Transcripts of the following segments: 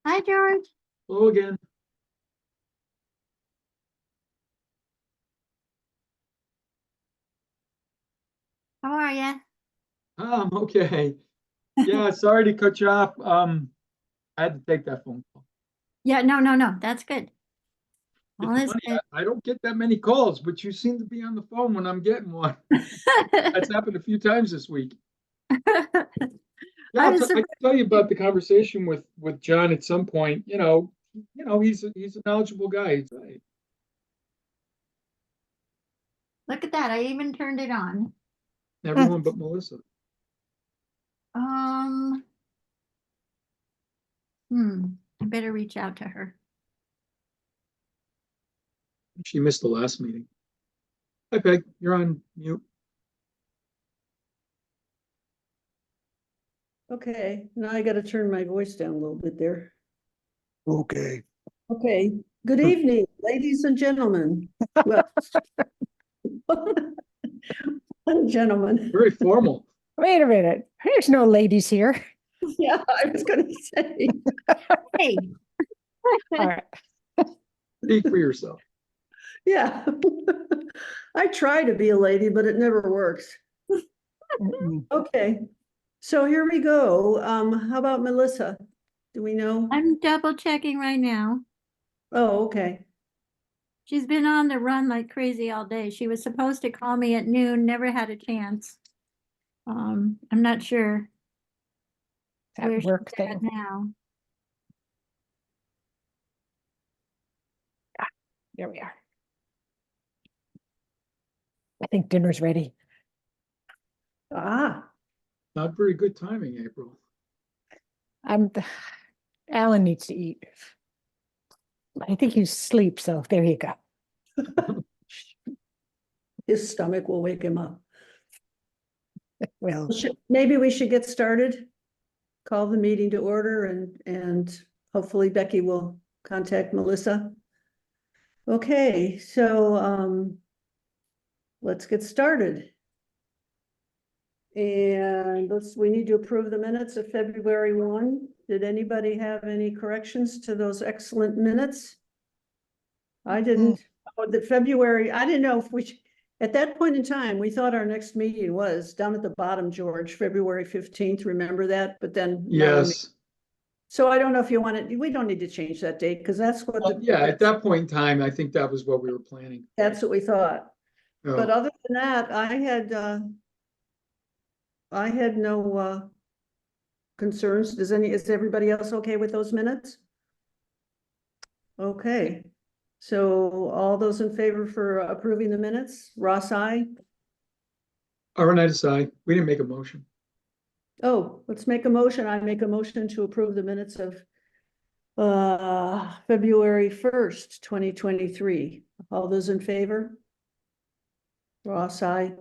Hi, George. Hello again. How are you? I'm okay. Yeah, sorry to cut you off. I had to take that phone call. Yeah, no. That's good. All It's is funny, good. I don't get that many calls, but you seem to be on the phone when I'm getting one. That's happened a few times this week. Yeah, I was I can tell you about the conversation with John at some point. He's a knowledgeable guy. He's right. Look at that. I even turned it on. Everyone but Melissa. Um, I better reach out to her. She missed the last meeting. Hi, Peg. You're on mute. Okay, now I gotta turn my voice down a little bit there. Okay. Okay, good evening, ladies and gentlemen. Well, one gentleman. Very formal. Wait a minute. There's no ladies here. Yeah, I was gonna say, Hey, All right. Speak for yourself. yeah. I try to be a lady, but it never works. Mm-mm. Okay, so here we go. How about Melissa? Do we know? I'm double checking right now. Oh, okay. She's been on the run like crazy all day. She was supposed to call me at noon, never had a chance. I'm not sure where That she's work at thing. now. There we are. I think dinner's ready. Ah, Not very good timing, April. Alan needs to eat. I think he's asleep, so there you go. his stomach will wake him up. Well, Maybe we should get started. Call the meeting to order and hopefully Becky will contact Melissa. Okay, so let's get started. And we need to approve the minutes of February 1. Did anybody have any corrections to those excellent minutes? I didn't. Oh, the February, I didn't know if at that point in time, we thought our next meeting was down at the bottom, George, February 15th. Remember that? But then. Yes. So I don't know if you want to, we don't need to change that date because that's what Yeah, at that point in time, I think that was what we were planning. that's what we thought. But Oh, other than that, I had no concerns. Is everybody else okay with those minutes? Okay, so all those in favor for approving the minutes, Ross, aye? Arvanitis, aye. We didn't make a motion. Oh, let's make a motion. I make a motion to approve the minutes of February 1st, 2023. All those in favor? Ross, aye.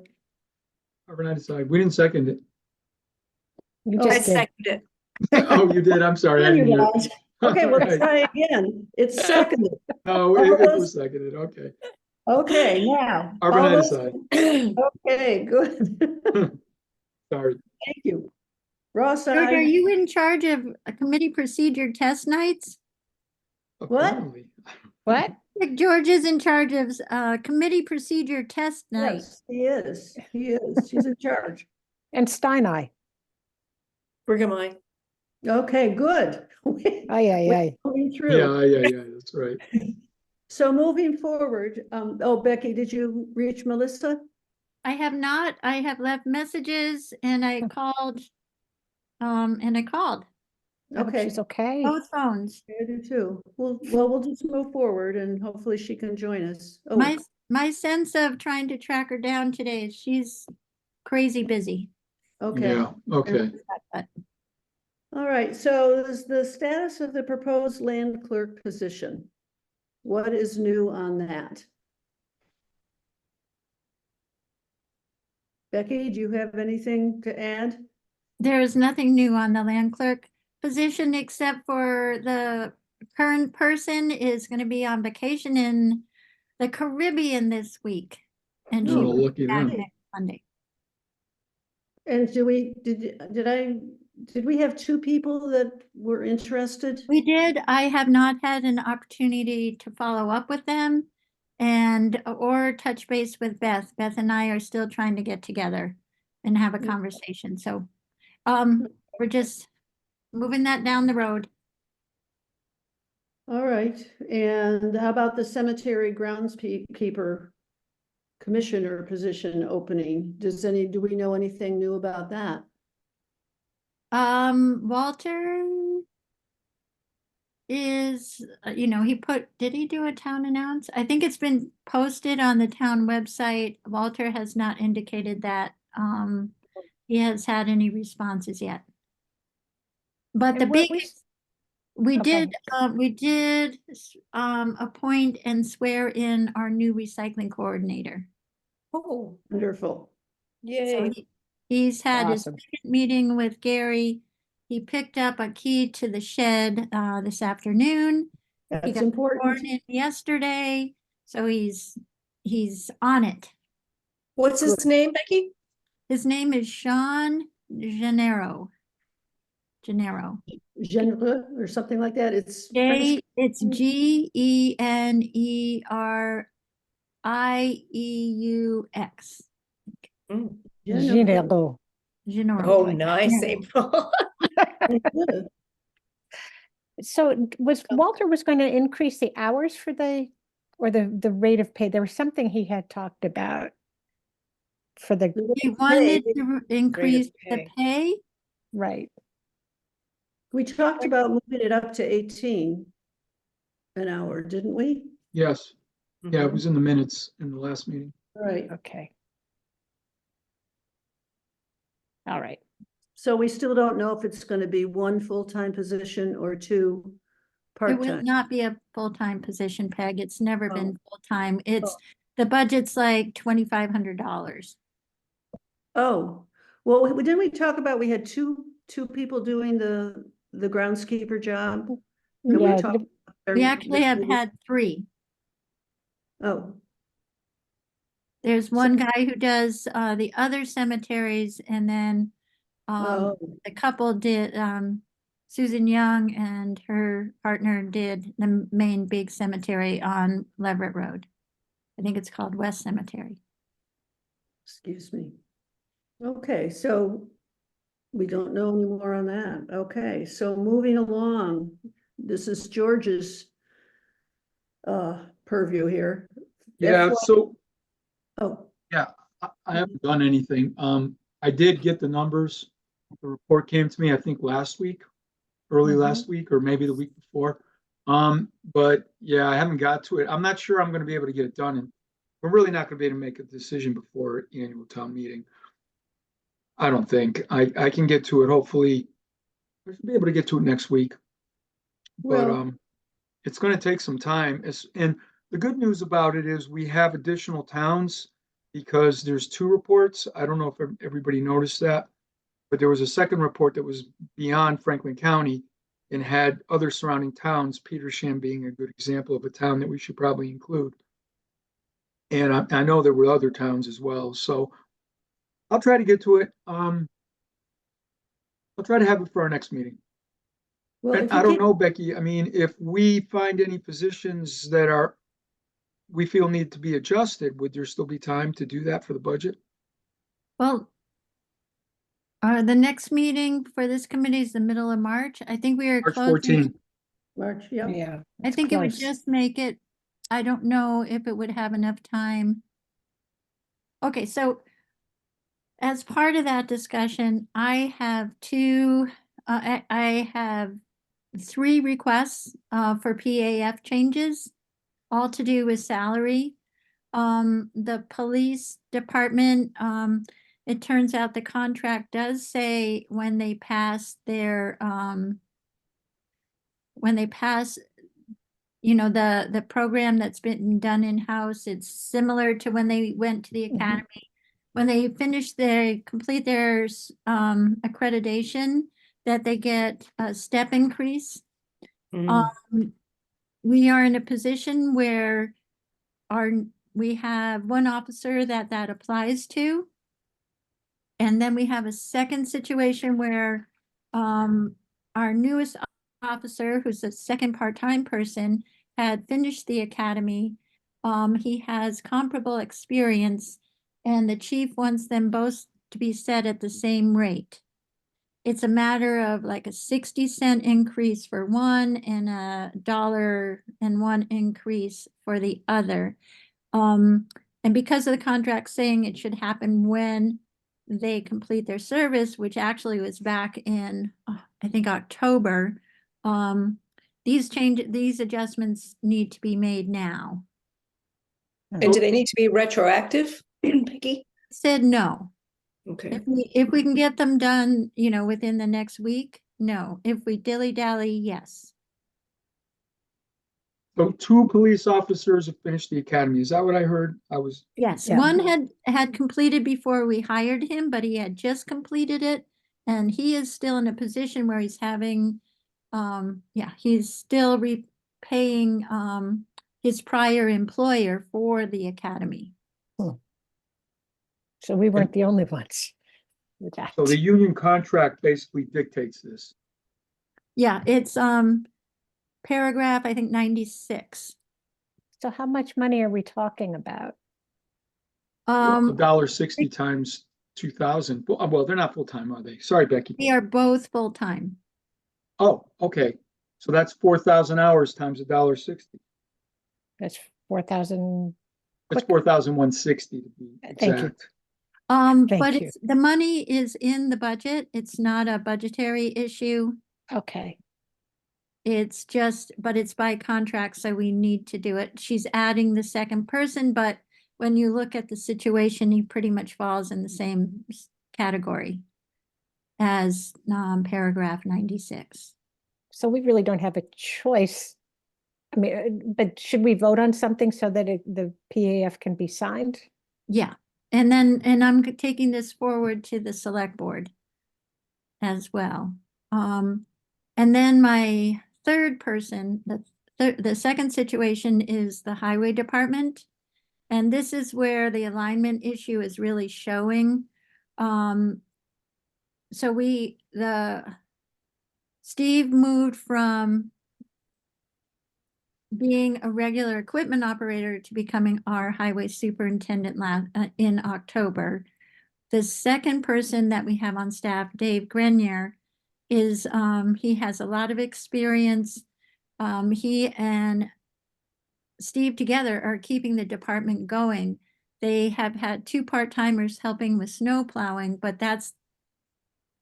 Arvanitis, aye. We didn't second it. you Oh, just did. second it. Oh, you did? I'm sorry. I didn't hear it. Okay, well, let's All right. try again. It's seconded. No, it was seconded. Okay. Okay, now. all Arvanitis, those- aye. Okay, good. Sorry. Thank you. Ross, George, are aye. you in charge of a committee procedure test nights? Apparently. What? George is in charge of committee procedure test night. Yes, he is. He is. He's in charge. And Steinai. Brigham I. Okay, good. Aye, aye, aye. Moving through. Yeah, that's right. So moving forward, oh, Becky, did you reach Melissa? I have not. I have left messages and I called. I hope Okay, she's okay. Both phones. I do too. We'll just move forward and hopefully she can join us. Oh, My sense of trying to track her down today is she's crazy busy. okay. Yeah, okay. But All right, so is the status of the proposed land clerk position. What is new on that? Becky, do you have anything to add? there is nothing new on the land clerk position except for the current person is going to be on vacation in the Caribbean this week. And she Oh, will lucky be back them. next Monday. And did I did we have two people that were interested? We did. I have not had an opportunity to follow up with them and or touch base with Beth. Beth and I are still trying to get together and have a conversation. So we're just moving that down the road. All right, and how about the cemetery groundskeeper commissioner position opening? Do we know anything new about that? Walter is, did he do a town announce? I think it's been posted on the town website. Walter has not indicated that, he has had any responses yet. But the And what big, was, we okay. did, appoint and swear in our new recycling coordinator. Oh, Wonderful. So yay. he's had his Awesome. second meeting with Gary. He picked up a key to the shed, this afternoon. He That's got sworn important. in yesterday, so he's on it. What's his name, Becky? His name is Sean Gennaro. Genre or something like that. It's French. It's GENERIEUX. Mm. Gennaro. Gennaro. Oh, nice, Yeah. April. So was Walter was going to increase the hours for or the rate of pay? There was something he had talked about for the, He wanted to increase the pay. pay. right. We talked about moving it up to 18 an hour, didn't we? Yes, yeah, it Mhm. was in the minutes in the last meeting. Right. Okay. All right. So we still don't know if it's going to be one full-time position or two It will part-time. not be a full-time position, Peg. It's never Oh. been full-time. The budget's like $2,500. Oh, well, didn't we talk about, we had two people doing the groundskeeper job? And Yeah, talked We about actually have had 3. Oh, There's one guy who does the other cemeteries, and then oh, the couple did, Susan Young and her partner did the main big cemetery on Leverett Road. I think it's called West Cemetery. excuse me. Okay, so we don't know any more on that. Okay, so moving along, this is George's purview here. Yeah, FY so Oh, I haven't done anything. I did get the numbers. The report came to me, I think last week, early last week, or maybe the week before. But yeah, I haven't got to it. I'm not sure I'm gonna be able to get it done, and we're really not gonna be able to make a decision before annual town meeting. I don't think. I can get to it, hopefully. I should be able to get to it next week. But well, it's gonna take some time. And the good news about it is we have additional towns because there's 2 reports. I don't know if everybody noticed that, but there was a second report that was beyond Franklin County and had other surrounding towns, Petersham being a good example of a town that we should probably include. And I know there were other towns as well, so I'll try to get to it. I'll try to have it for our next meeting. well, And if you I don't can't, know, Becky, I mean, if we find any positions that we feel need to be adjusted, would there still be time to do that for the budget? Well, the next meeting for this committee is the middle of March. I think we are March closing. 14. March, yeah. Yeah. I it's think it would close. just make it, I don't know if it would have enough time. Okay, so as part of that discussion, I have I have 3 requests for PAF changes, all to do with salary. The police department, it turns out the contract does say when they pass the program that's been done in-house, it's similar to when they went to the academy. When they complete their accreditation, that they get a step increase. Mm. We are in a position where we have one officer that applies to. And then we have a second situation where our newest officer, who's the second part-time person, had finished the academy. He has comparable experience, and the chief wants them both to be set at the same rate. It's a matter of like a 60-cent increase for one and $1.01 increase for the other. And because of the contract saying it should happen when they complete their service, which actually was back in, I think, October, these adjustments need to be made now. And do they need to be retroactive, Becky? Said no. Okay. If we can get them done, within the next week, no. If we dilly-dally, yes. So 2 police officers have finished the academy. Is that what I heard? Yes, Yeah. one had completed before we hired him, but he had just completed it. And he is still in a position where he's having, he's still repaying his prior employer for the academy. So we weren't the only ones with that. So the union contract basically dictates this. Yeah, it's paragraph, I think, 96. So how much money are we talking about? $1.60 times 2,000. Well, they're not full-time, are they? Sorry, Becky. They are both full-time. Oh, okay. So that's 4,000 hours times $1.60. That's 4,000. That's Quick. 4,160 to be Thank you. exact. But Thank you. the money is in the budget. It's not a budgetary issue. Okay, It's just, but it's by contract, so we need to do it. She's adding the second person, but when you look at the situation, he pretty much falls in the same category as paragraph 96. so we really don't have a choice. I mean, but should we vote on something so that the PAF can be signed? Yeah, and I'm taking this forward to the select board as well. And then my third person, the second situation is the highway department. And this is where the alignment issue is really showing. So Steve moved from being a regular equipment operator to becoming our highway superintendent in October. The second person that we have on staff, Dave Grenier, is he has a lot of experience. He and Steve together are keeping the department going. They have had 2 part-timers helping with snow plowing, but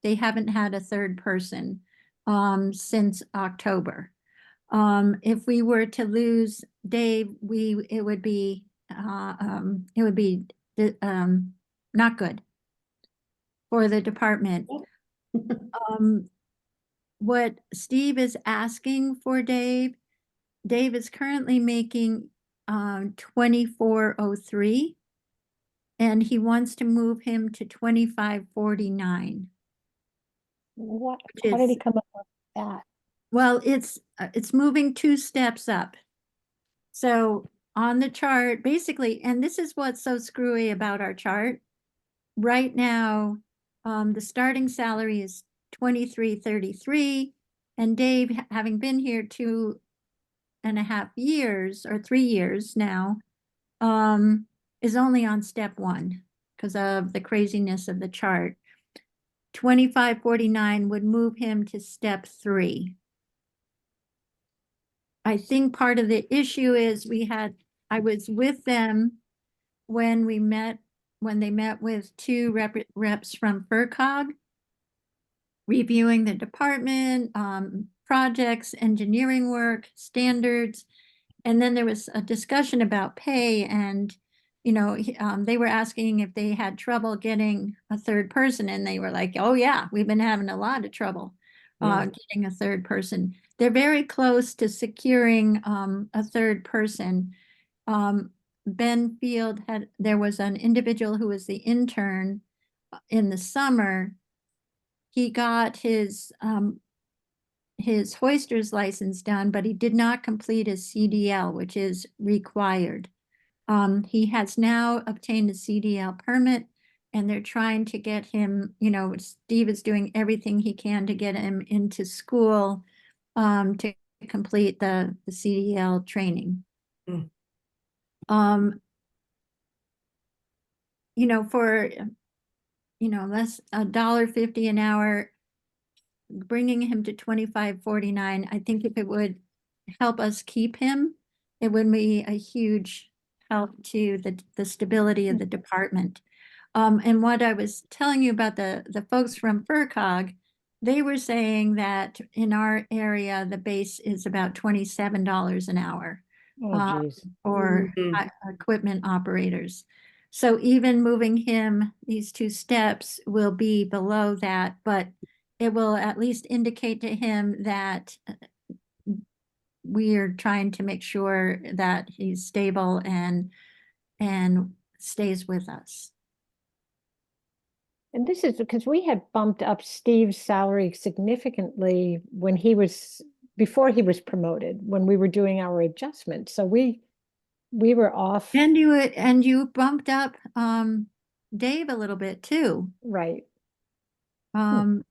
they haven't had a third person since October. If we were to lose Dave, it would be not good for the department. What Steve is asking for Dave is currently making 2403, and he wants to move him to 2549. What, Which how did he is- come up with that? Well, it's moving 2 steps up. So on the chart, basically, and this is what's so screwy about our chart. Right now, the starting salary is 2333, and Dave, having been here 2.5 years or 3 years now, is only on step 1 because of the craziness of the chart. 2549 would move him to step 3. I think part of the issue is I was with them when they met with 2 reps from FERCog, reviewing the department, projects, engineering work, standards. And then there was a discussion about pay, and they were asking if they had trouble getting a third person, and they were like, oh yeah, we've been having a lot of trouble getting a third person. They're very close to securing a third person. Ben Field there was an individual who was the intern in the summer. He got his hoister's license done, but he did not complete his CDL, which is required. He has now obtained a CDL permit, and they're trying to get him, Steve is doing everything he can to get him into school to complete the CDL training. Mm. For, less $1.50 an hour, bringing him to 25.49, I think if it would help us keep him, it would be a huge help to the stability of the department. And what I was telling you about the folks from FERCog, they were saying that in our area, the base is about $27 an hour Oh, geez. for equipment operators. So even moving him these 2 steps will be below that, but it will at least indicate to him that we are trying to make sure that he's stable and stays with us. And this is because we had bumped up Steve's salary significantly when before he was promoted, when we were doing our adjustment. So we were off. And you bumped up Dave a little bit too. Right. Um,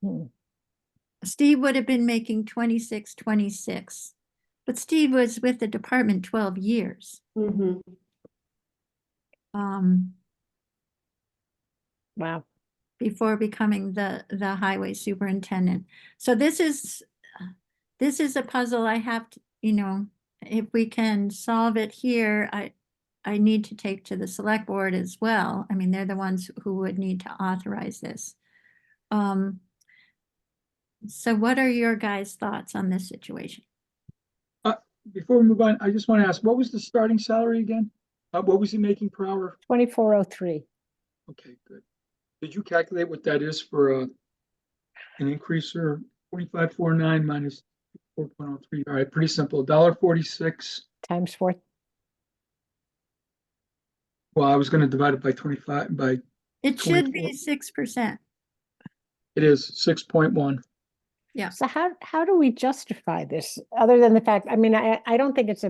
Hmm. Steve would have been making 26, but Steve was with the department 12 years. Mhm. Wow. Before becoming the highway superintendent. So this is a puzzle I have to, if we can solve it here, I need to take to the select board as well. I mean, they're the ones who would need to authorize this. So what are your guys' thoughts on this situation? Before we move on, I just want to ask, what was the starting salary again? What was he making per hour? 2403. Okay, good. Did you calculate what that is for an increaser? 25.49 minus 4.03. All right, pretty simple. $1.46. Times 4. Well, I was going to divide it by 25 by It should 24. be 6%. It is 6.1. Yeah. So how do we justify this other than the fact, I mean, I don't think it's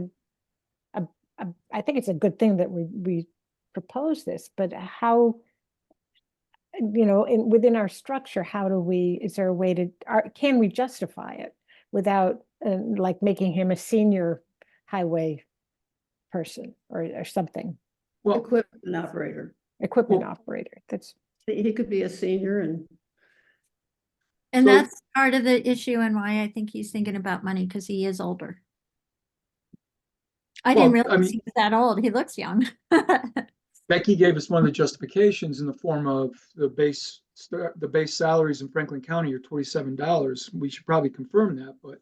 I think it's a good thing that we propose this, but how, within our structure, is there a way can we justify it without like making him a senior highway person or something, Well, Equipment operator. equipment Well- operator? That's He could be a senior And So- that's part of the issue and why I think he's thinking about money, because he is older. I didn't Well, I realize mean- he was that old. He looks young. Becky gave us one of the justifications in the form of the base salaries in Franklin County are $27. We should probably confirm that, but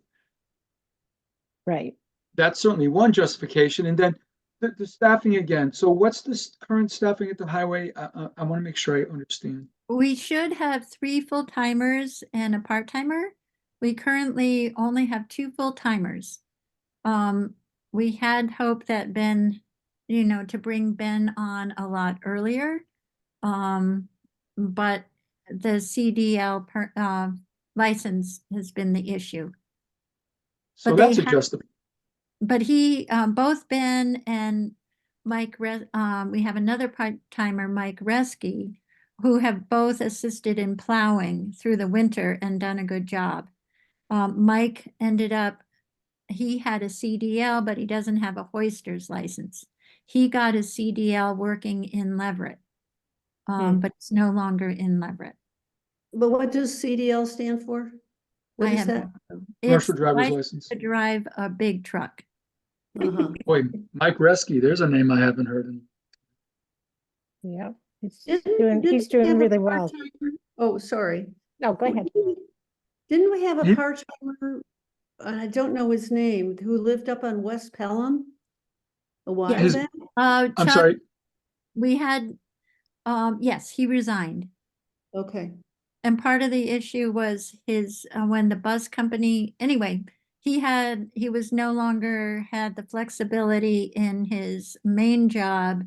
right. that's certainly one justification. And then the staffing again. So what's this current staffing at the highway? I want to make sure I understand. We should have 3 full-timers and a part-timer. We currently only have 2 full-timers. We had hoped that Ben, to bring Ben on a lot earlier. But the CDL license has been the issue. So But that's they a have- justification. But both Ben and Mike, we have another part-timer, Mike Reski, who have both assisted in plowing through the winter and done a good job. Mike he had a CDL, but he doesn't have a hoister's license. He got a CDL working in Leverett, but it's no longer in Leverett. But what does CDL stand for? What I is have that? no clue. Commercial It's driver's license license. to drive a big truck. Uh-huh. Boy, Mike Reski, there's a name I haven't heard in. Yeah. He's Didn't he's we doing have a really well. part-timer? Oh, sorry. No, go ahead. Didn't we have a Hmm? part-timer, and I don't know his name, who lived up on West Pelham a while Yes. back? I'm Chuck, sorry. we had, yes, he resigned. Okay. And part of the issue was when the bus company, anyway, he was no longer had the flexibility in his main job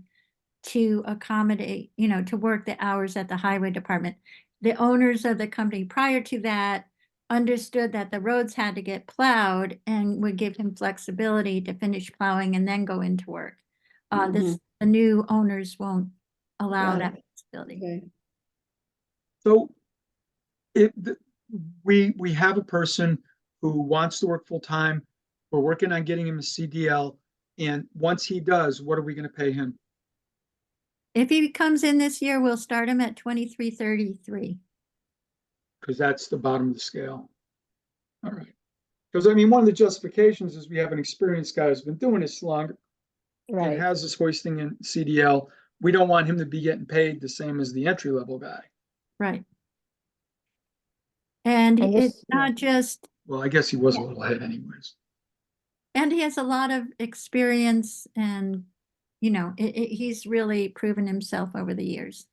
to accommodate, to work the hours at the highway department. The owners of the company prior to that understood that the roads had to get plowed and would give him flexibility to finish plowing and then go into work. the new owners won't allow Got that possibility. Okay. So we have a person who wants to work full-time. We're working on getting him a CDL. And once he does, what are we going to pay him? If he comes in this year, we'll start him at 2333. Because that's the bottom of the scale. All right. Because I mean, one of the justifications is we have an experienced guy who's been doing this longer and Right. has this hoisting and CDL. We don't want him to be getting paid the same as the entry-level guy. Right. And And it's this- yeah. not just, Well, I guess he was a Yeah. little ahead anyways. and he has a lot of experience and, you know, he's really proven himself over the years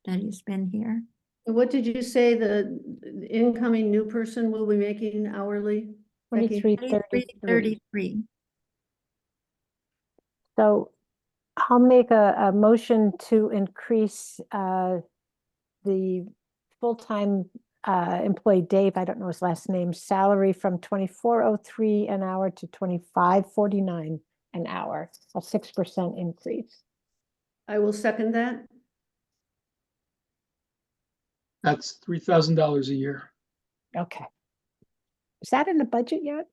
that he's been here. What did you say the incoming new person will be making hourly? Becky? 2333. 2333. So I'll make a motion to increase the full-time employee Dave, I don't know his last name, salary from 24.03 an hour to 25.49 an hour, a 6% increase. I will second that. That's $3,000 a year. Okay. Is that in the budget yet?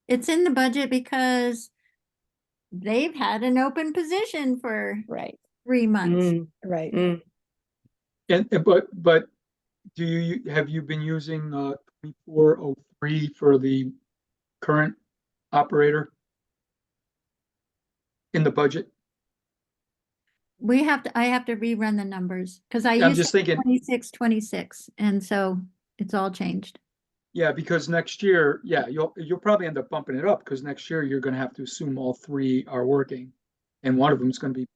It's in the budget because they've had an open position for Right, 3 months. right. But have you been using 2403 for the current operator in the budget? I have to rerun the numbers because I I'm used just to thinking, 26, and so it's all changed. yeah, because next year, yeah, you'll probably end up bumping it up because next year you're going to have to assume all three are working, and one of them is going to be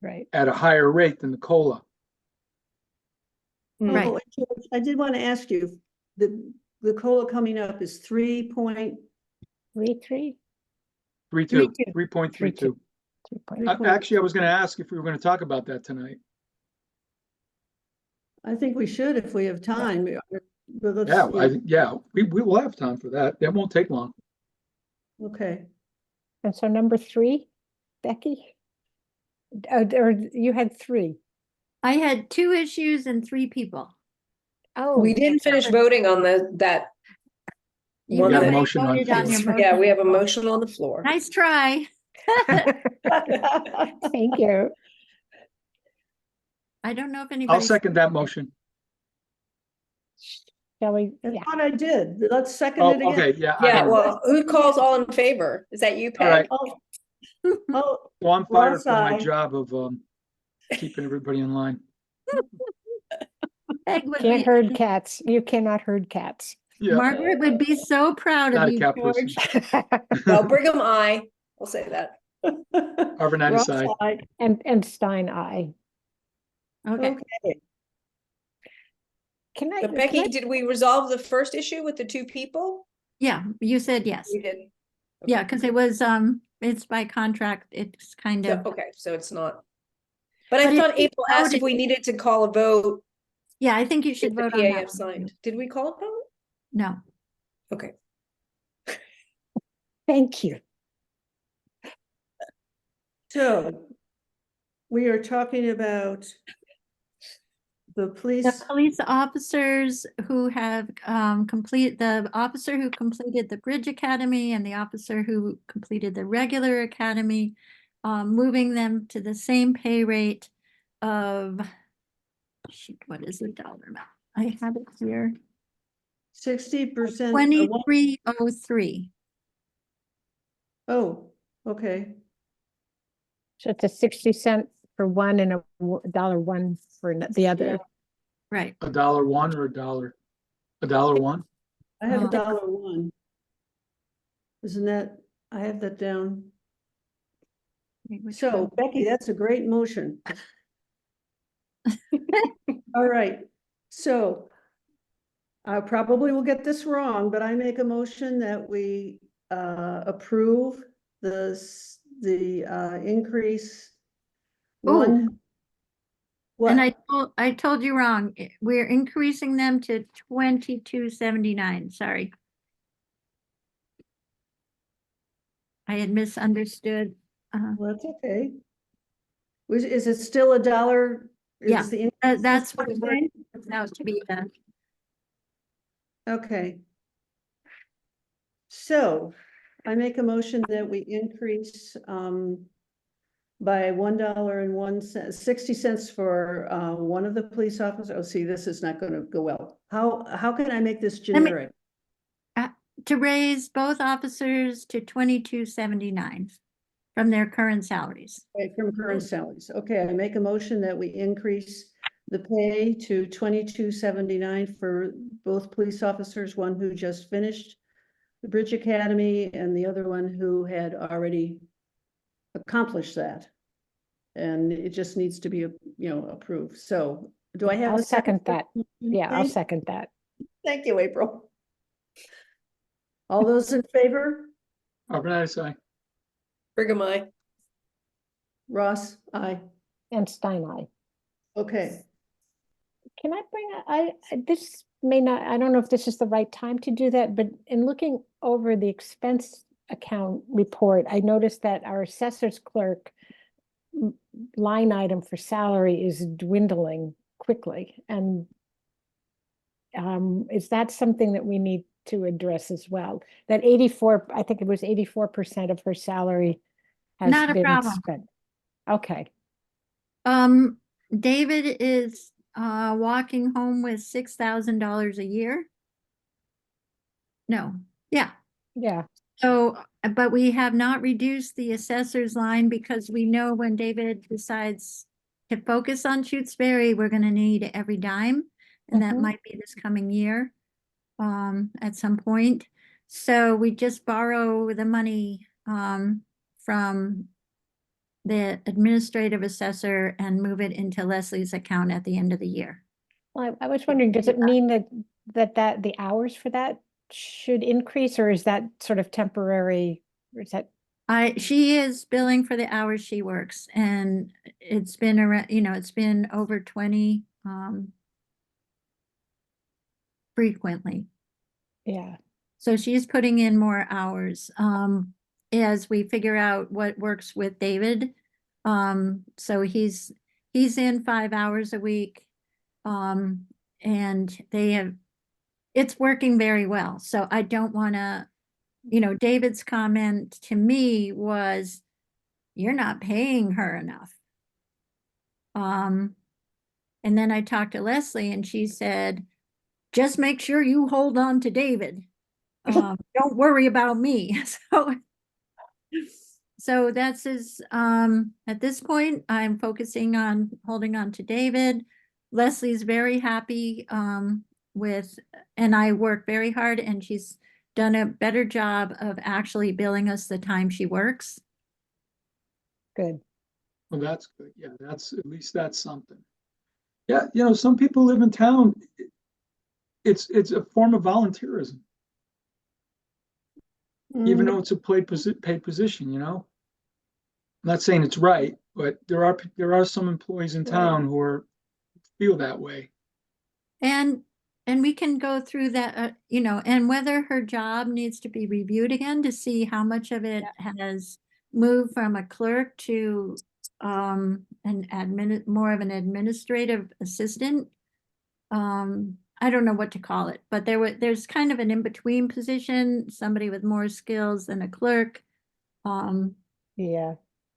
Right. at a higher rate than the COLA. Right. Oh, George, I did want to ask you, the COLA coming up is 3.32. 3.3? 3.2, 3.2. 3.32. 3.2. Actually, I was going to ask if we were going to talk about that tonight. I think we should if we have time. But let's- Yeah, we will have time for that. That won't take long. Okay, And so number 3, Becky? Or you had 3? I had 2 issues and 3 people. Oh. We didn't finish voting on that. You One got a that- already motion on voted on the your floor. motion. Yeah, we have a motion on the floor. Nice try. Thank you. I don't know if I'll anybody. second that motion. Shall we? I Yeah. thought I did. Let's second Oh, it again. okay, yeah. Yeah, well, who calls all in favor? Is that you, All right. Peg? Oh, Well, I'm fired from my Ross, aye. job of keeping everybody in line. Peg would Can't be- herd cats. You cannot herd cats. Yeah, Margaret would be so proud Not of a you, cat person. George. Well, Brigham, I will say that. Arvanitis Ross, side. aye. And Stein, I. Okay. Okay, Can I? But can Becky, I- did we resolve the first issue with the 2 people? Yeah, you said yes. We did. Yeah, because it was, it's by contract. It's kind So, of, okay, so it's not. But I But if thought we April asked if voted- we needed to call a vote yeah, I think you if should the vote on that. PAF one, signed. too. Did we call a vote? No. Okay. Thank you. so we are talking about the The police. police officers who have the officer who completed the Bridge Academy and the officer who completed the regular academy, moving them to the same pay rate of, shoot, what is the dollar amount? I have it here, 60%. 2303. Oh, okay. So it's a 60 cent for one and a $1 for the other. Right. $1 or $1? $1. I have Oh. $1. Isn't that, I have that down. Wait, which So one? Becky, that's a great motion. All right, so I probably will get this wrong, but I make a motion that we approve the increase. Ooh. One. What? And I told you wrong. We're increasing them to 2279. Sorry. I had misunderstood. Well, that's okay. Is it still $1? Yeah, Is the That's increase what the it same? was now to be done. Okay. So I make a motion that we increase by $1.01, 60 cents for one of the police officers. Oh, see, this is not gonna go well. How can I make this me- generic? To raise both officers to 22.79 from their current salaries. Right, from current salaries. Okay, I make a motion that we increase the pay to 22.79 for both police officers, one who just finished the Bridge Academy and the other one who had already accomplished that. And it just needs to be, approved. So do I have I'll a second that. Yeah, I'll Thank- second that. Thank you, April. All those in favor? Urbanite, aye. Brigham, I. Ross, aye. And Stein, aye. Okay, Can I bring, this may not, I don't know if this is the right time to do that, but in looking over the expense account report, I noticed that our assessor's clerk line item for salary is dwindling quickly, and is that something that we need to address as well? That 84, I think it was 84% of her salary has Not a been problem. spent. Okay, David is walking home with $6,000 a year. No, yeah. yeah, So, but we have not reduced the assessor's line because we know when David decides to focus on Shutesbury, we're gonna need every dime. And that Mhm. might be this coming year, at some point. So we just borrow the money, from the administrative assessor and move it into Leslie's account at the end of the year. well, I was wondering, does it mean that the hours for that should increase, or is that sort of temporary? Or is that, She is billing for the hours she works, and it's been around, it's been over 20, frequently. yeah, So she's putting in more hours, as we figure out what works with David. So he's in 5 hours a week. And it's working very well. So I don't wanna, David's comment to me was, you're not paying her enough. And then I talked to Leslie and she said, just make sure you hold on to David. Don't worry about me. So that's at this point, I'm focusing on holding on to David. Leslie's very happy, and I work very hard, and she's done a better job of actually billing us the time she works. good. Well, that's good. Yeah, at least that's something. Yeah, some people live in town. It's a form of volunteerism, even though it's a paid position, I'm not saying it's right, but there are some employees in town who feel that way. And we can go through that, and whether her job needs to be reviewed again to see how much of it has moved from a clerk to more of an administrative assistant. I don't know what to call it, but there's kind of an in-between position, somebody with more skills than a clerk. Yeah,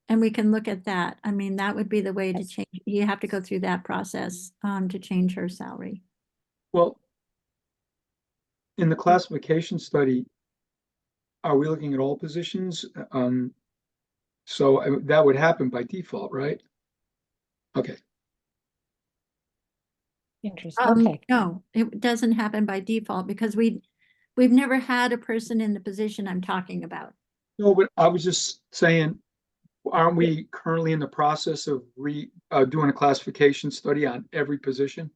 And we can look at that. I mean, that would be the way to Yes. change. You have to go through that process to change her salary. Well, in the classification study, are we looking at all positions? So that would happen by default, right? Okay. interesting. Okay, No, it doesn't happen by default because we've never had a person in the position I'm talking about. No, but I was just saying, aren't we currently in the process of doing a classification study on every position?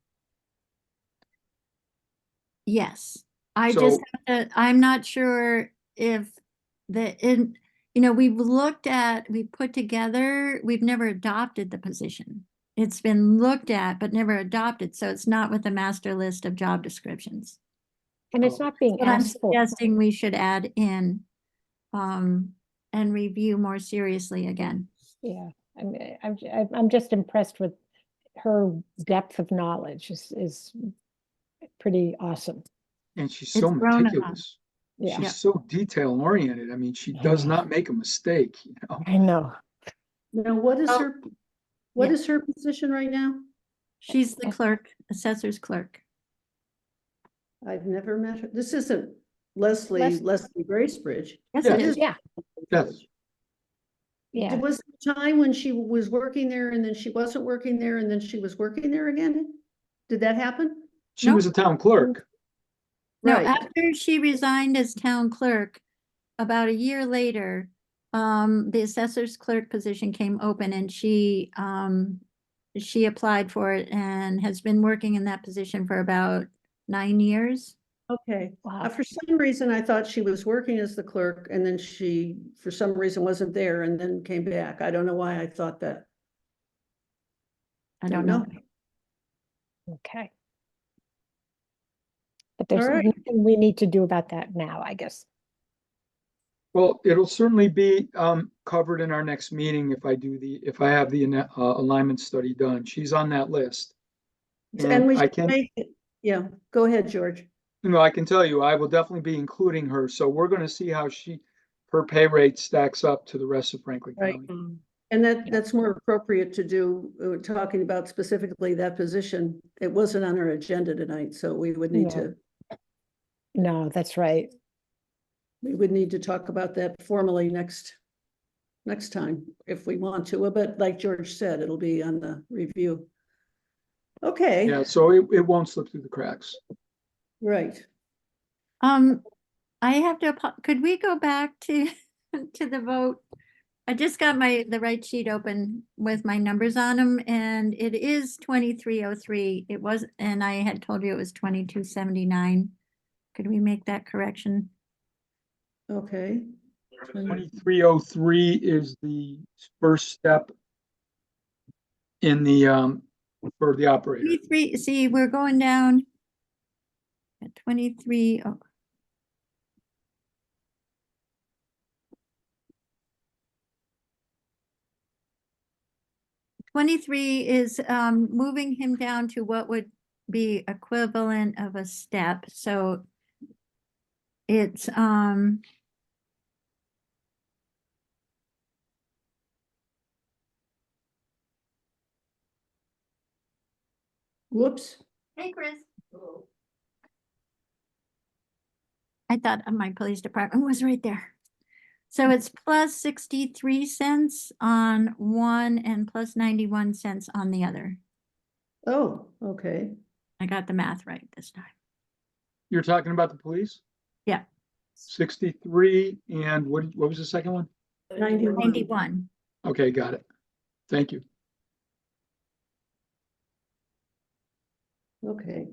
Yes, I So- just I'm not sure if we've put together, we've never adopted the position. It's been looked at, but never adopted, so it's not with the master list of job descriptions. and it's not being But I'm asked for. suggesting we should add in, and and review more seriously again. Yeah, I'm just impressed with her depth of knowledge is pretty awesome. And she's so It's grown a lot. meticulous. Yeah, She's so detail oriented. I mean, she does Yeah. not make a mistake, you know? I know. Now, what is Oh, her, what yeah. is her position right now? She's the clerk, assessor's clerk. I've never met her. This isn't Leslie Bracebridge. Yes, Yeah. it is. Yeah, Yes. yeah. Was there a time when she was working there and then she wasn't working there and then she was working there again? Did that happen? She was a town clerk. No, Right. after she resigned as town clerk, about a year later, the assessor's clerk position came open and she applied for it and has been working in that position for about 9 years. Okay. Wow. For some reason, I thought she was working as the clerk and then she, for some reason, wasn't there and then came back. I don't know why I thought that. I don't know. Okay. But there's All right. nothing we need to do about that now, I guess. Well, it'll certainly be covered in our next meeting if I have the alignment study done. She's on that list. And we I should can, make it, yeah, go ahead, George. I can tell you, I will definitely be including her. So we're gonna see how her pay rate stacks up to the rest of Franklin Right. County. And that's more appropriate to do, talking about specifically that position. It wasn't on our agenda tonight, so we would need No. to, No, that's right. we would need to talk about that formally next time if we want to, but like George said, it'll be on the review. Okay, Yeah, so it won't slip through the cracks. right. I have to, could we go back to, to the vote? I just got the right sheet open with my numbers on them and it is 2303. It was, and I had told you it was 2279. Could we make that correction? Okay, 2303 is the first step in the for the operator. 23, see, we're going down at 23. Oh. '23 is moving him down to what would be equivalent of a step. So it's whoops. Hey, Chris. I thought my police department was right there. So it's plus 63 cents on one and plus 91 cents on the other. Oh, okay. I got the math right this time. You're talking about the police? Yeah. 63 and what was the second one? 91. Okay, got it. Thank you. Okay.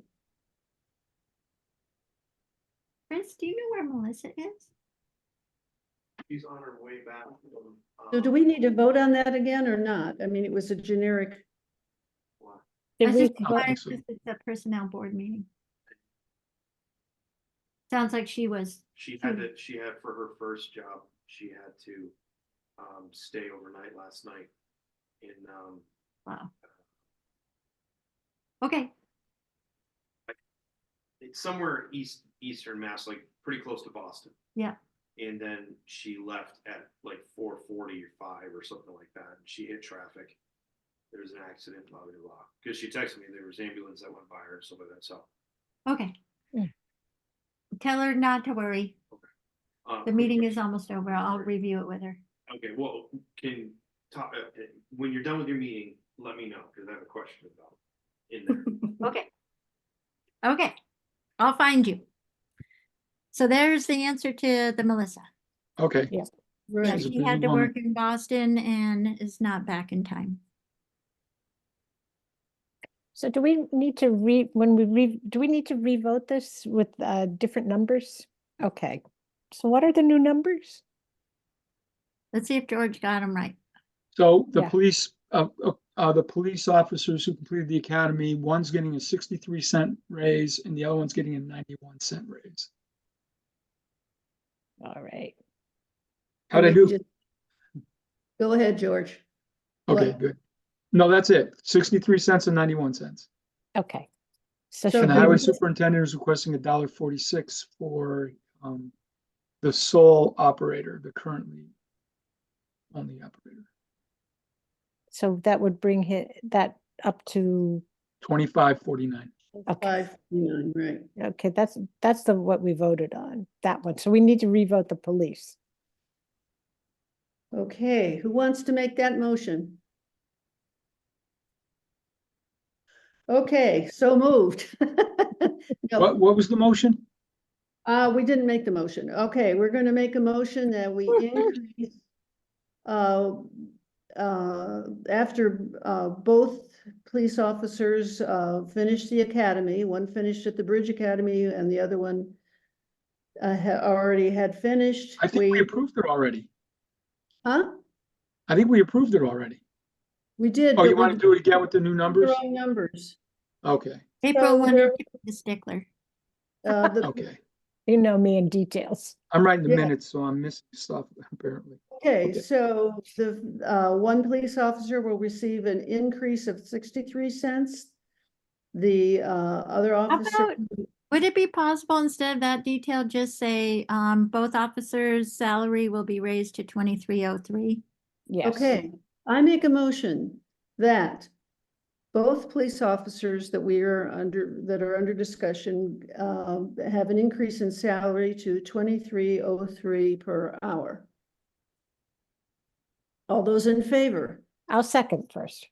Chris, do you know where Melissa is? She's on her way back from. So do we need to vote on that again or not? I mean, it was a generic, Did I we just I thought think so. it's a personnel board meeting. Sounds like she was. She had for her first job, she had to stay overnight last night in Wow. Okay. it's somewhere eastern Mass, like pretty close to Boston. Yeah. And then she left at like 4:45 or something like that. And she hit traffic. There was an accident, blah, blah, blah. Because she texted me, there was ambulance that went by her and stuff like that, so. Okay. Mm. Tell her not to worry. The quick meeting question. is almost over. I'll review it with her. Okay, well, when you're done with your meeting, let me know, because I have a question about in there. Okay. Okay. I'll find you. So there's the answer to the Melissa. Okay, Yeah, right. She's a she busy had to woman. work in Boston and is not back in time. So do we need to do we need to revote this with different numbers? Okay. So what are the new numbers? Let's see if George got them right. so Yeah. the police officers who completed the academy, one's getting a 63-cent raise and the other one's getting a 91-cent raise. All right. How'd I do? Go ahead, George. Okay, What? good. No, that's it. 63 cents and 91 cents. Okay. So So And should the can highway we- superintendent is requesting $1.46 for the sole operator, the currently only operator. so that would bring that up to, 25.49. okay, 5:09, right. okay, that's the, what we voted on, that one. So we need to revote the police. Okay, who wants to make that motion? Okay, so moved. No, What was the motion? we didn't make the motion. Okay, we're gonna make a motion that we increase. After, both police officers, finished the academy, one finished at the Bridge Academy and the other one. Already had finished. I think we approved it already. Huh? I think we approved it already. We did. Oh, but you want to do it again with the new the numbers? wrong numbers. Okay, April So 1 there- is the stickler. okay. You know me in details. I'm writing the Yeah. minutes, so I'm missing stuff apparently. Okay, Okay. so the, one police officer will receive an increase of 63 cents. The, other How officer, about, would it be possible instead of that detail, just say, both officers' salary will be raised to 2303? Yes. okay, I make a motion that both police officers that are under discussion, have an increase in salary to 2303 per hour. All those in favor? I'll second first.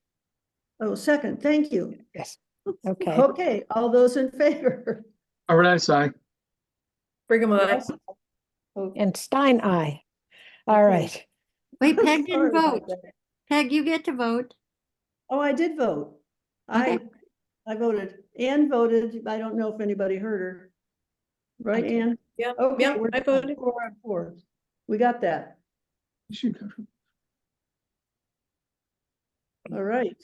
Oh, second, thank you. Yes. Okay. Okay, all those in favor? All right, I. Brigham, I. Okay. And Stein, aye. All Okay. right. Wait, Peg Sorry didn't about vote. that. Peg, you get to vote. Oh, I did vote. Okay. I voted. Ann voted. I don't know if anybody heard her. Right, Okay. Ann? Yeah, Okay, yeah, we're I voted. 4-4. We got that. You should go. All right.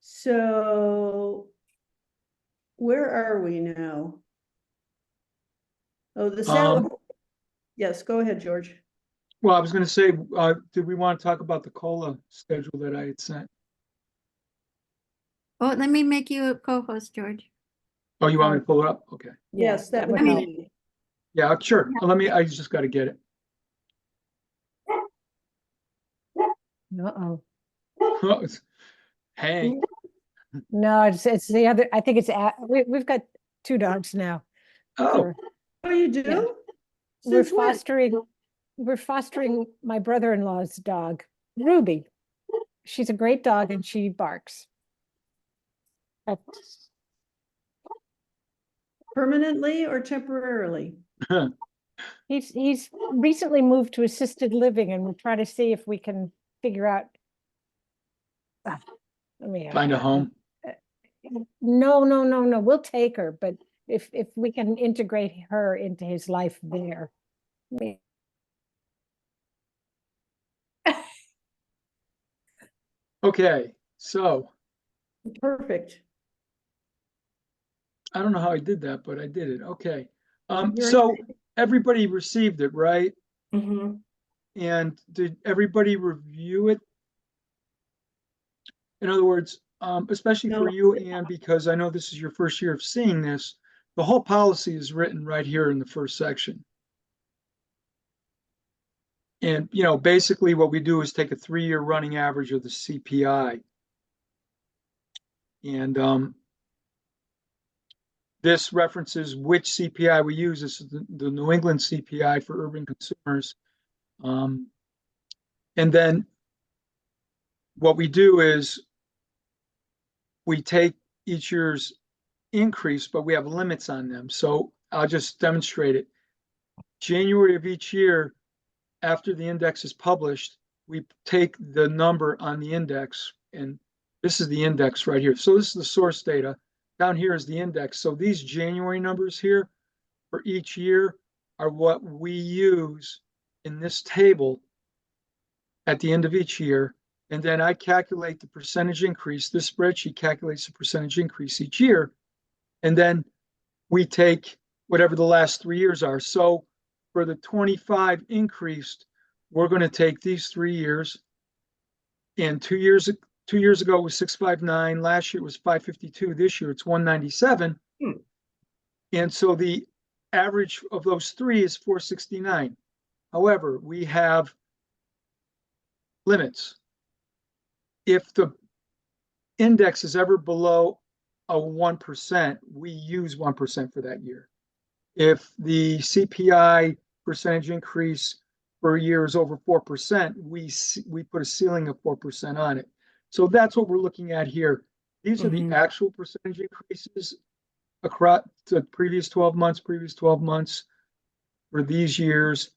So where are we now? Oh, the salary. Yes, go ahead, George. Well, I was gonna say, did we want to talk about the COLA schedule that I had sent? Oh, let me make you a co-host, George. Oh, you want me to pull it up? Okay. Yeah, Yes, that that would would help. be. Yeah, sure. Let me, I just gotta get it. Uh-oh. Hank, No, it's the other, I think we've got two dogs now. oh, for- Oh, you Yeah. do? We're Since when? we're fostering my brother-in-law's dog, Ruby. She's a great dog and she barks. That's- Permanently or temporarily? He's recently moved to assisted living and we're trying to see if we can figure out. I mean, find a home. No, we'll take her, but if we can integrate her into his life there. Okay, so Perfect. I don't know how I did that, but I did it. Okay. You're So everybody received it, right? Mm-hmm. And did everybody review it? In other words, especially for No. you, Ann, because I know this is your first year of seeing this, the whole policy is written right here in the first section. And, you know, basically what we do is take a 3-year running average of the CPI. And this references which CPI we use. This is the New England CPI for urban consumers. And then what we do is we take each year's increase, but we have limits on them. So I'll just demonstrate it. January of each year, after the index is published, we take the number on the index, and this is the index right here. So this is the source data. Down here is the index. So these January numbers here for each year are what we use in this table at the end of each year. And then I calculate the percentage increase. This spreadsheet calculates the percentage increase each year. And then we take whatever the last 3 years are. So for the 25 increased, we're going to take these 3 years. And 2 years ago it was 659. Last year it was 552. This year it's 197. And so the average of those three is 469. However, we have limits. If the index is ever below a 1%, we use 1% for that year. If the CPI percentage increase for a year is over 4%, we put a ceiling of 4% on it. So that's what we're looking at here. These are the actual percentage increases across the previous 12 months for these years,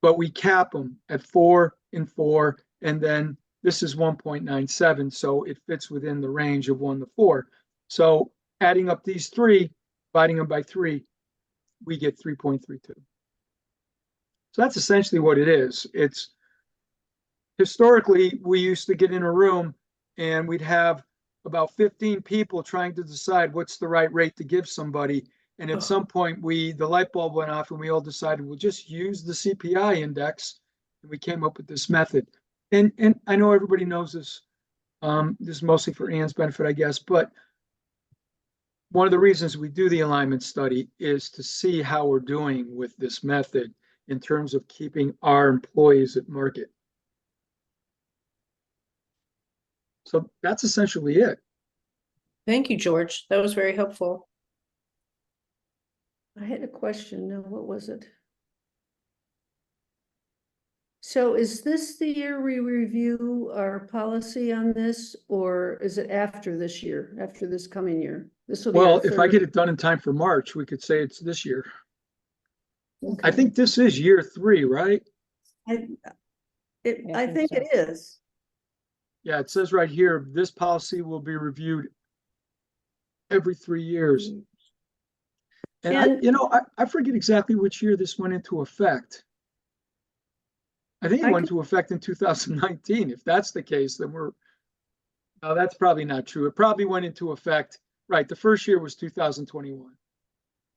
but we cap them at 4 and 4, and then this is 1.97, so it fits within the range of 1 to 4. So adding up these three, dividing them by 3, we get 3.32. So that's essentially what it is. It's historically, we used to get in a room and we'd have about 15 people trying to decide what's the right rate to give somebody. And at some point the light bulb went off and we all decided we'll just use the CPI index. And we came up with this method. And I know everybody knows this. This is mostly for Ann's benefit, I guess, but one of the reasons we do the alignment study is to see how we're doing with this method in terms of keeping our employees at market. So that's essentially it. Thank you, George. That was very helpful. I had a question. Now, what was it? So is this the year we review our policy on this, or is it after this year, after this coming year? This will be Well, our if I third. get it done in time for March, we could say it's this year. I Okay. think this is year 3, right? I I think think so. it is. Yeah, it says right here, this policy will be reviewed every 3 years. And I forget exactly which year this went into effect. I think it went into effect in 2019. If that's the case, then no, that's probably not true. It probably went into effect, right? The first year was 2021.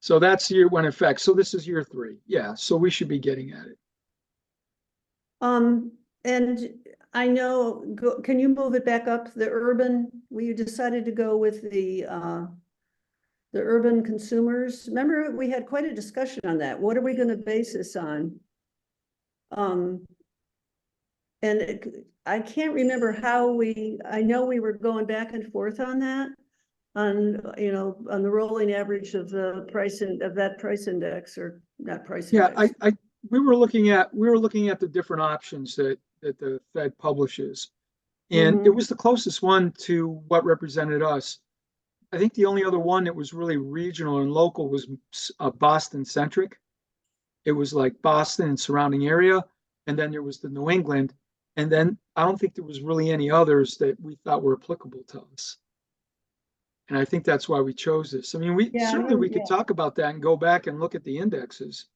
So that's the year it went into effect. So this is year 3. Yeah, so we should be getting at it. And I know, can you move it back up? The urban, we decided to go with the urban consumers. Remember, we had quite a discussion on that. What are we going to base this on? And I can't remember how I know we were going back and forth on that, on the rolling average of the price of that price index, or not price index. Yeah, we were looking at the different options that the Fed publishes, and it was the closest one to what represented us. I think the only other one that was really regional and local was Boston centric. It was like Boston and surrounding area, and then there was the New England, and then I don't think there was really any others that we thought were applicable to us. And I think that's why we chose this. I mean, we could talk about that and go back and look at the indexes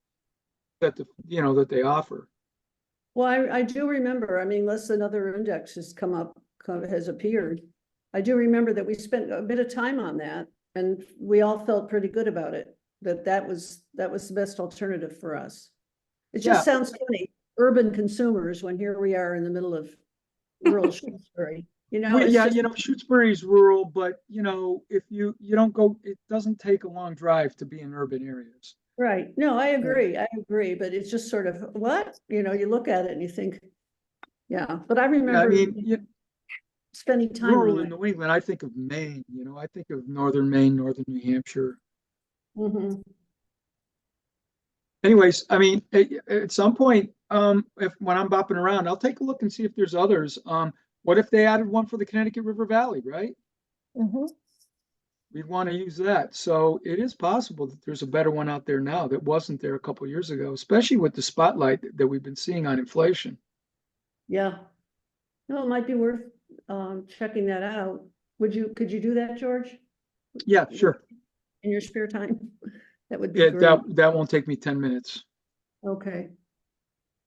that that they offer. Well, I do remember, I mean, unless another index has appeared. I do remember that we spent a bit of time on that, and we all felt pretty good about it, that was the best alternative for us. It just sounds funny, urban consumers, when here we are in the middle of rural Shutesbury. Shutesbury's rural, but if you don't go, it doesn't take a long drive to be in urban areas. Right. No, I agree. But it's just sort of, what? You look at it and you think, yeah, but I remember spending time rural in New England. I think of Maine, I think of northern Maine, northern New Hampshire. Anyways, I mean, at some point, when I'm bopping around, I'll take a look and see if there's others. What if they added one for the Connecticut River Valley, right? We'd want to use that. So it is possible that there's a better one out there now that wasn't there a couple of years ago, especially with the spotlight that we've been seeing on inflation. Yeah. No, it might be worth checking that out. Could you do that, George? Yeah, sure. In your spare time? That would be great. That won't take me 10 minutes. Okay.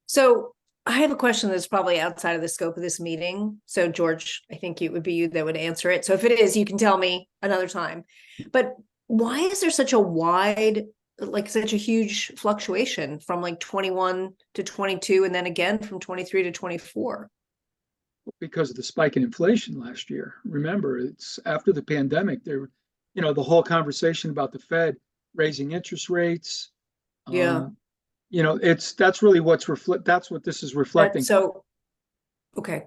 So I have a question that's probably outside of the scope of this meeting. So George, I think it would be you that would answer it. So if it is, you can tell me another time. But why is there such a wide like such a huge fluctuation from like 21 to 22 and then again from 23 to 24. Because of the spike in inflation last year. Remember, it's after the pandemic, there, the whole conversation about the Fed raising interest rates. Yeah. That's really that's what this is reflecting. So, okay.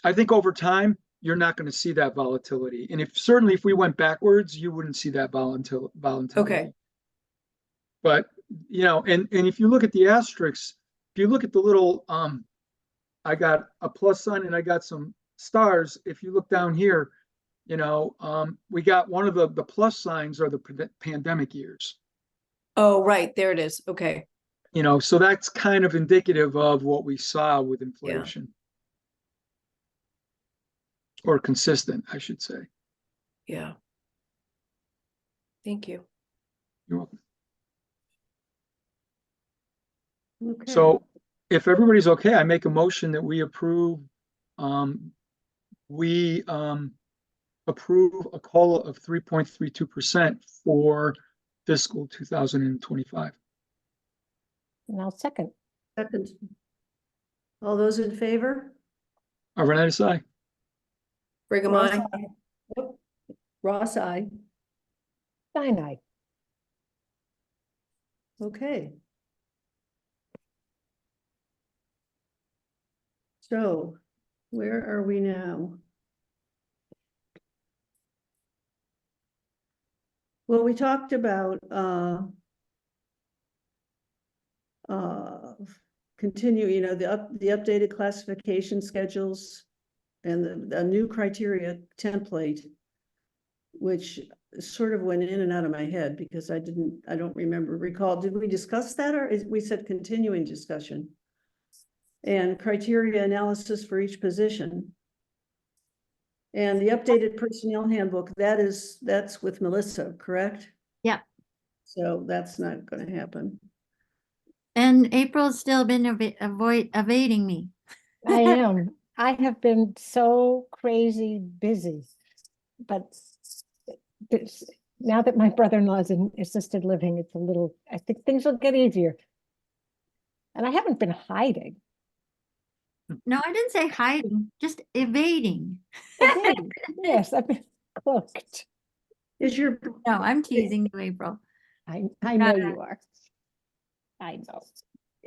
I think over time, you're not going to see that volatility. And certainly if we went backwards, you wouldn't see that volatility. Okay. But, and if you look at the asterisks, if you look at the little, I got a plus sign and I got some stars. If you look down here, we got one of the plus signs are the pandemic years. Oh, right. There it is. Okay. So that's kind of indicative of what we saw with inflation. Or consistent, I should say. Yeah. Thank you. You're welcome. Okay. So if everybody's okay, I make a motion that we approve, approve a COLA of 3.32% for fiscal 2025. And I'll second. Second. All those in favor? Arnett, aye. Brigham, Ross, aye. aye. Oh, Ross, aye. Stein, aye. Okay. So where are we now? Well, we talked about continue, the updated classification schedules and the new criteria template, which sort of went in and out of my head because I don't recall. Did we discuss that, or we said continuing discussion? And criteria analysis for each position. And the updated personnel handbook, that's with Melissa, correct? Yeah. So that's not gonna happen. And April's still been evading me. I am. I have been so crazy busy, but now that my brother-in-law's in assisted living, I think things will get easier. And I haven't been hiding. No, I didn't say hiding, just evading. Evading. Yes, I've been cloaked. Is your, No, I'm teasing you, April. I know you are. I know.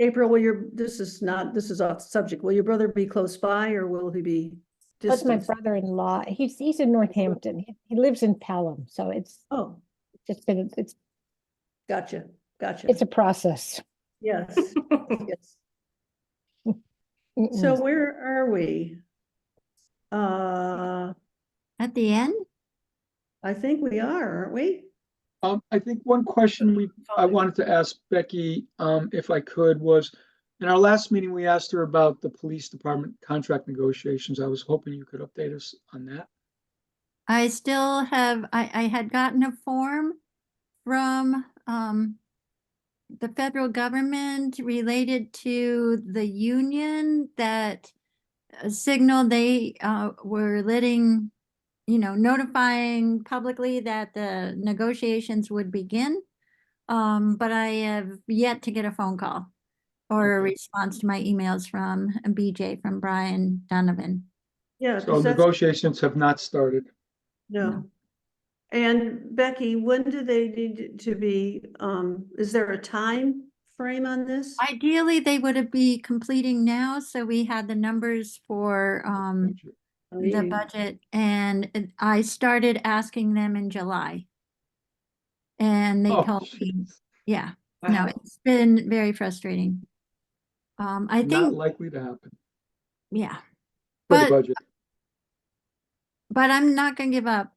April, this is off subject. Will your brother be close by or will he be That's my distant? brother-in-law. He's in Northampton. He lives in Pelham, so it's Oh, gotcha. it's a process. Yes, yes. Mm-mm. So where are we? At the end? I think we are, aren't we? I think one question I wanted to ask Becky, if I could, was in our last meeting, we asked her about the police department contract negotiations. I was hoping you could update us on that. I still have, I had gotten a form from the federal government related to the union that signaled they were notifying publicly that the negotiations would begin. But I have yet to get a phone call or a Okay. response to my emails from BJ, from Brian Donovan. Yeah. So negotiations have not started. No. And Becky, when do they need to be, is there a time frame on this? Ideally, they would be completing now, so we had the numbers for the budget, and I started asking them in July. And they told me, yeah, no, it's been very frustrating. I Not think, likely to happen yeah, for the but budget. I'm not gonna give up.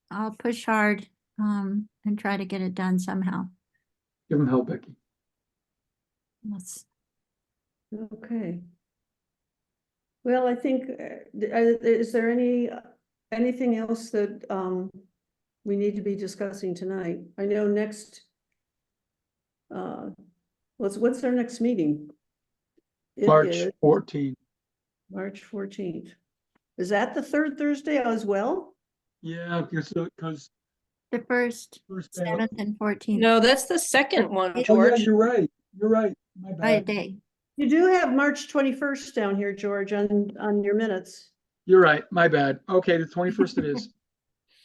I'll push hard and try to get it done somehow. Give them help, Becky. Let's- Okay. Well, I think, is there anything else that we need to be discussing tonight? I know next, what's our next meeting? It March is 14th. March 14th. Is that the third Thursday as well? Yeah, because The first, First day. 7th and 14th. No, that's the second one, Oh, Oh, yeah, George. you're right. You're right. My By a bad. day. You do have March 21st down here, George, on your minutes. You're right. My bad. Okay, the 21st it is.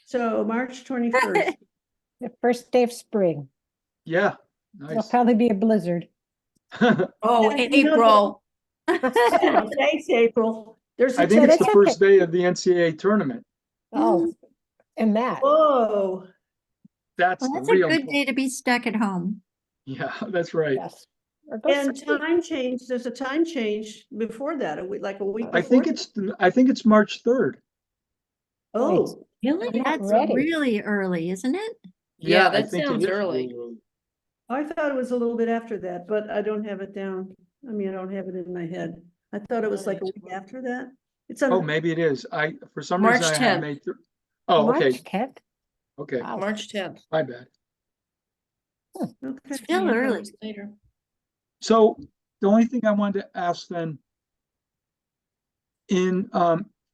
So March 21st. The first day of spring. Yeah, It'll nice. probably be a blizzard. Oh, Yeah, you know, April. Thanks, April. There's I a think But it's ten- the it's first okay. day of the NCAA tournament. Oh, and that. Whoa, That's Well, the that's a real good day important. to be stuck at home. Yeah, that's right. Yes. Or go and skiing. time change, there's a time change before that, like a week I before. think it's March 3rd. Oh, Really? I'm not That's ready. really early, isn't it? Yeah, I that think it sounds is early. really early. I thought it was a little bit after that, but I don't have it down. I mean, I don't have it in my head. I thought it was like a week after that. It's Oh, on, maybe it is. For some March reason I had 10th. May. Oh, okay, March 10th. okay, Wow. March 10th. my bad. okay. Still Yeah, early. hours Later. So the only thing I wanted to ask then,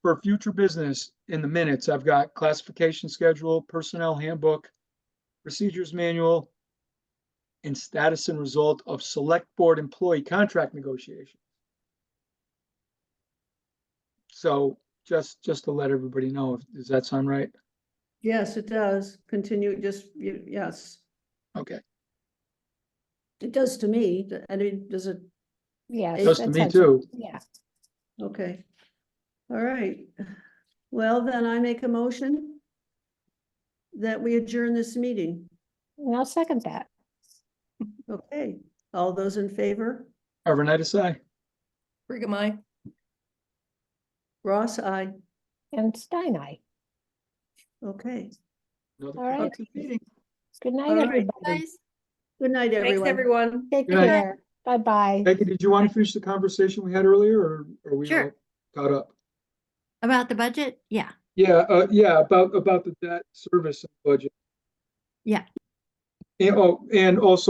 for future business in the minutes, I've got classification schedule, personnel handbook, procedures manual, and status and result of select board employee contract negotiation. So just to let everybody know, does that sound right? Yes, it does. Continue, yes, Okay, it does to me. I mean, does it? Yes. does to that me sounds- too. Yeah. Okay. All right. Well, then I make a motion that we adjourn this meeting. And I'll second that. Okay, all those in favor? Arvanitis, aye. Brigham, I. Ross, aye. And Stein eye. Okay. Another All right. productive meeting. Good night, All right, everybody. Guys, Good night, Thanks, everyone. everyone. Take Good night. care. Bye-bye. Becky, did you want to finish the conversation we had earlier, or are we all Sure. caught up? about the budget? Yeah. Yeah, about the debt service and budget. Yeah. And also